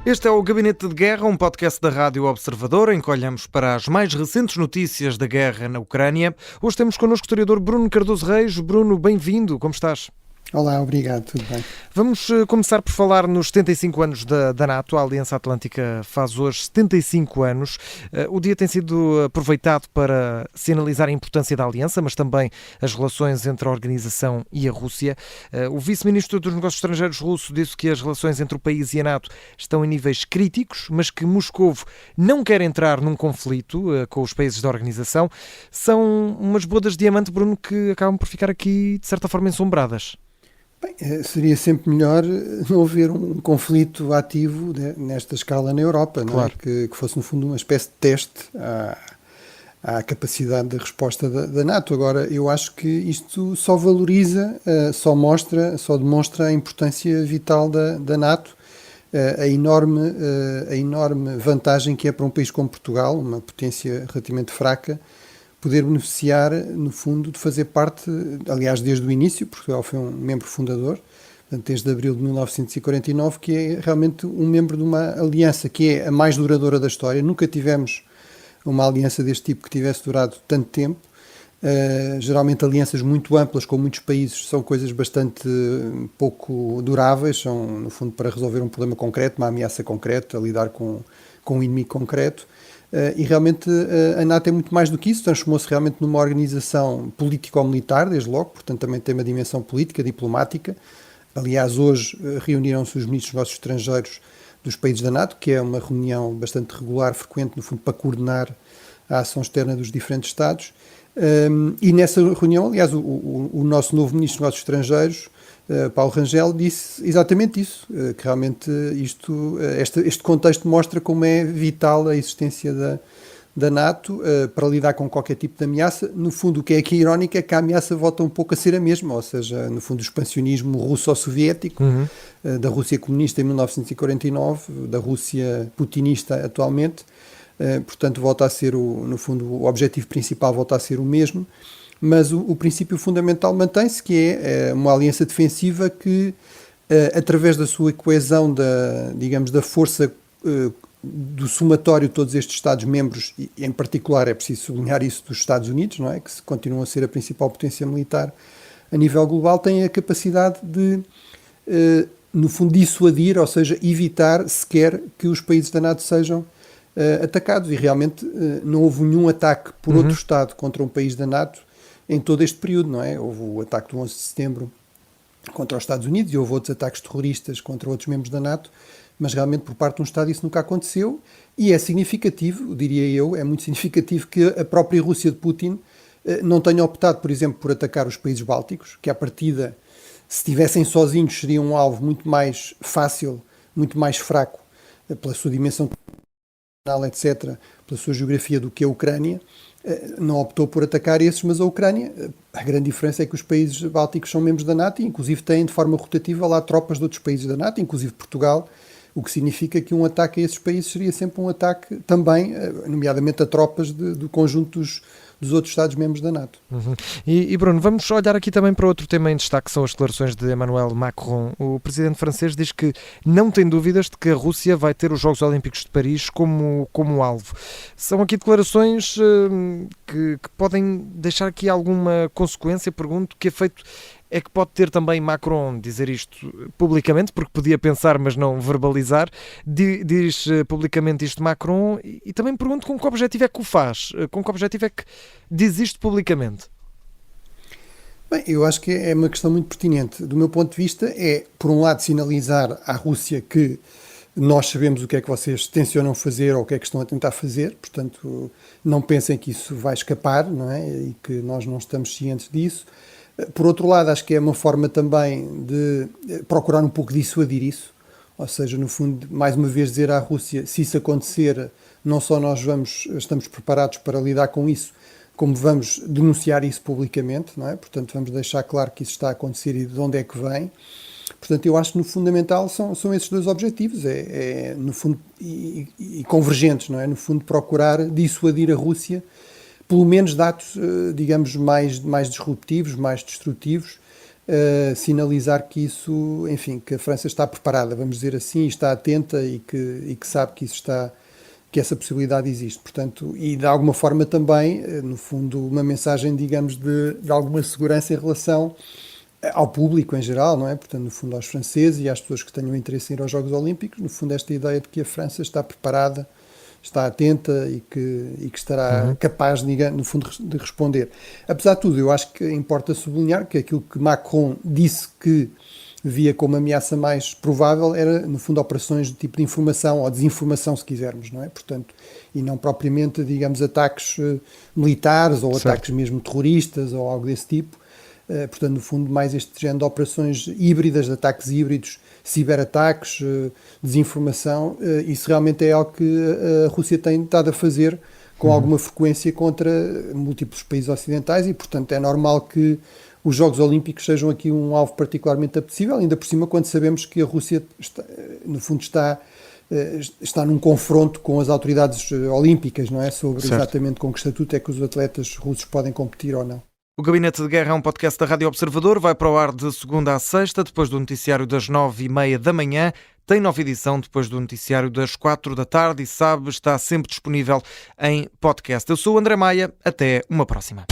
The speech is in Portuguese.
Este é o Gabinete de Guerra, um podcast da Rádio Observador, em que olhamos para as mais recentes notícias da guerra na Ucrânia. Hoje temos connosco o historiador Bruno Cardoso Reis. Bruno, bem-vindo, como estás? Olá, obrigado, tudo bem. Vamos começar por falar nos 75 anos da NATO. A Aliança Atlântica faz hoje 75 anos. O dia tem sido aproveitado para sinalizar a importância da Aliança, mas também as relações entre a organização e a Rússia. O vice-ministro dos Negócios Estrangeiros russo disse que as relações entre o país e a NATO estão em níveis críticos, mas que Moscovo não quer entrar num conflito com os países da organização. São umas bodas de diamante, Bruno, que acabam por ficar aqui, de certa forma, ensombradas. Bem, seria sempre melhor não haver um conflito ativo nesta escala na Europa, Claro. não é? Que fosse, no fundo, uma espécie de teste à capacidade de resposta da NATO. Agora, eu acho que isto só valoriza, só demonstra a importância vital da NATO, a enorme vantagem que é para um país como Portugal, uma potência relativamente fraca, poder beneficiar, no fundo, de fazer parte, aliás, desde o início. Portugal foi um membro fundador, portanto, desde abril de 1949, que é realmente um membro de uma aliança que é a mais duradoura da história. Nunca tivemos uma aliança deste tipo que tivesse durado tanto tempo. Geralmente alianças muito amplas com muitos países são coisas bastante pouco duráveis, são, no fundo, para resolver um problema concreto, uma ameaça concreta, lidar com um inimigo concreto. E realmente a NATO é muito mais do que isso, transformou-se realmente numa organização político-militar, desde logo, portanto também tem uma dimensão política, diplomática. Aliás, hoje reuniram-se os ministros dos Negócios Estrangeiros dos países da NATO, que é uma reunião bastante regular, frequente, no fundo, para coordenar a ação externa dos diferentes Estados. E nessa reunião, aliás, o nosso novo ministro dos Negócios Estrangeiros, Paulo Rangel, disse exatamente isso, que realmente este contexto mostra como é vital a existência da NATO para lidar com qualquer tipo de ameaça. No fundo, o que é aqui irónico é que a ameaça volta um pouco a ser a mesma, ou seja, no fundo, o expansionismo russo-soviético, da Rússia comunista em 1949, da Rússia putinista atualmente. Portanto, volta a ser, no fundo, o objetivo principal volta a ser o mesmo. Mas o princípio fundamental mantém-se, que é uma aliança defensiva que, através da sua coesão, da força do somatório de todos estes Estados-membros, e em particular é preciso sublinhar isso dos Estados Unidos, não é? Que continuam a ser a principal potência militar a nível global, tem a capacidade de, no fundo, dissuadir, ou seja, evitar sequer que os países da NATO sejam atacados. E realmente não houve nenhum ataque por outro Estado contra um país da NATO em todo este período, não é? Houve o ataque do 11 de setembro contra os Estados Unidos e houve outros ataques terroristas contra outros membros da NATO, mas realmente por parte de um Estado isso nunca aconteceu, e é significativo, diria eu, é muito significativo que a própria Rússia de Putin não tenha optado, por exemplo, por atacar os países bálticos, que à partida, se estivessem sozinhos, seria um alvo muito mais fácil, muito mais fraco, pela sua dimensão, etc., pela sua geografia, do que a Ucrânia. Não optou por atacar esses, mas a Ucrânia. A grande diferença é que os países bálticos são membros da NATO e, inclusive, têm de forma rotativa lá tropas de outros países da NATO, inclusive Portugal, o que significa que um ataque a esses países seria sempre um ataque também, nomeadamente a tropas do conjunto dos outros Estados-membros da NATO. E Bruno, vamos olhar aqui também para outro tema em destaque, que são as declarações de Emmanuel Macron. O presidente francês diz que não tem dúvidas de que a Rússia vai ter os Jogos Olímpicos de Paris como alvo. São aqui declarações que podem deixar aqui alguma consequência. Pergunto, que efeito é que pode ter também Macron dizer isto publicamente, porque podia pensar, mas não verbalizar. Diz publicamente isto Macron, e também pergunto com que objetivo é que o faz, com que objetivo é que diz isto publicamente. Bem, eu acho que é uma questão muito pertinente. Do meu ponto de vista, é, por um lado, sinalizar à Rússia que nós sabemos o que é que vocês tencionam fazer ou o que é que estão a tentar fazer, portanto, não pensem que isso vai escapar, não é? E que nós não estamos cientes disso. Por outro lado, acho que é uma forma também de procurar um pouco dissuadir isso, ou seja, no fundo, mais uma vez dizer à Rússia, se isso acontecer, não só nós estamos preparados para lidar com isso, como vamos denunciar isso publicamente, não é? Portanto, vamos deixar claro que isso está a acontecer e de onde é que vem. Portanto, eu acho que no fundamental são esses dois objetivos, no fundo, e convergentes, não é? No fundo, procurar dissuadir a Rússia, pelo menos de atos, digamos, mais disruptivos, mais destrutivos, sinalizar que isso, enfim, que a França está preparada, vamos dizer assim, está atenta e que sabe que isso está, que essa possibilidade existe. Portanto, e de alguma forma também, no fundo, uma mensagem, digamos, de alguma segurança em relação ao público em geral, não é? Portanto, no fundo, aos franceses e às pessoas que tenham interesse em ir aos Jogos Olímpicos, no fundo, esta ideia de que a França está preparada, está atenta e que estará capaz, no fundo, de responder. Apesar de tudo, eu acho que importa sublinhar que aquilo que Macron disse que via como ameaça mais provável era, no fundo, operações de tipo de informação ou desinformação, se quisermos, não é? Portanto, e não propriamente, digamos, ataques militares ou ataques mesmo terroristas ou algo desse tipo. Portanto, no fundo, mais este género de operações híbridas, de ataques híbridos, ciberataques, desinformação, isso realmente é algo que a Rússia tem estado a fazer com alguma frequência contra múltiplos países ocidentais e, portanto, é normal que os Jogos Olímpicos sejam aqui um alvo particularmente apetecível, ainda por cima quando sabemos que a Rússia, no fundo, está num confronto com as autoridades olímpicas, não é? Sobre exatamente com que estatuto é que os atletas russos podem competir ou não. O Gabinete de Guerra é um podcast da Rádio Observador, vai para o ar de segunda a sexta, depois do noticiário das 9h30 da manhã. Tem nova edição depois do noticiário das 4 da tarde e está sempre disponível em podcast. Eu sou o André Maia, até uma próxima.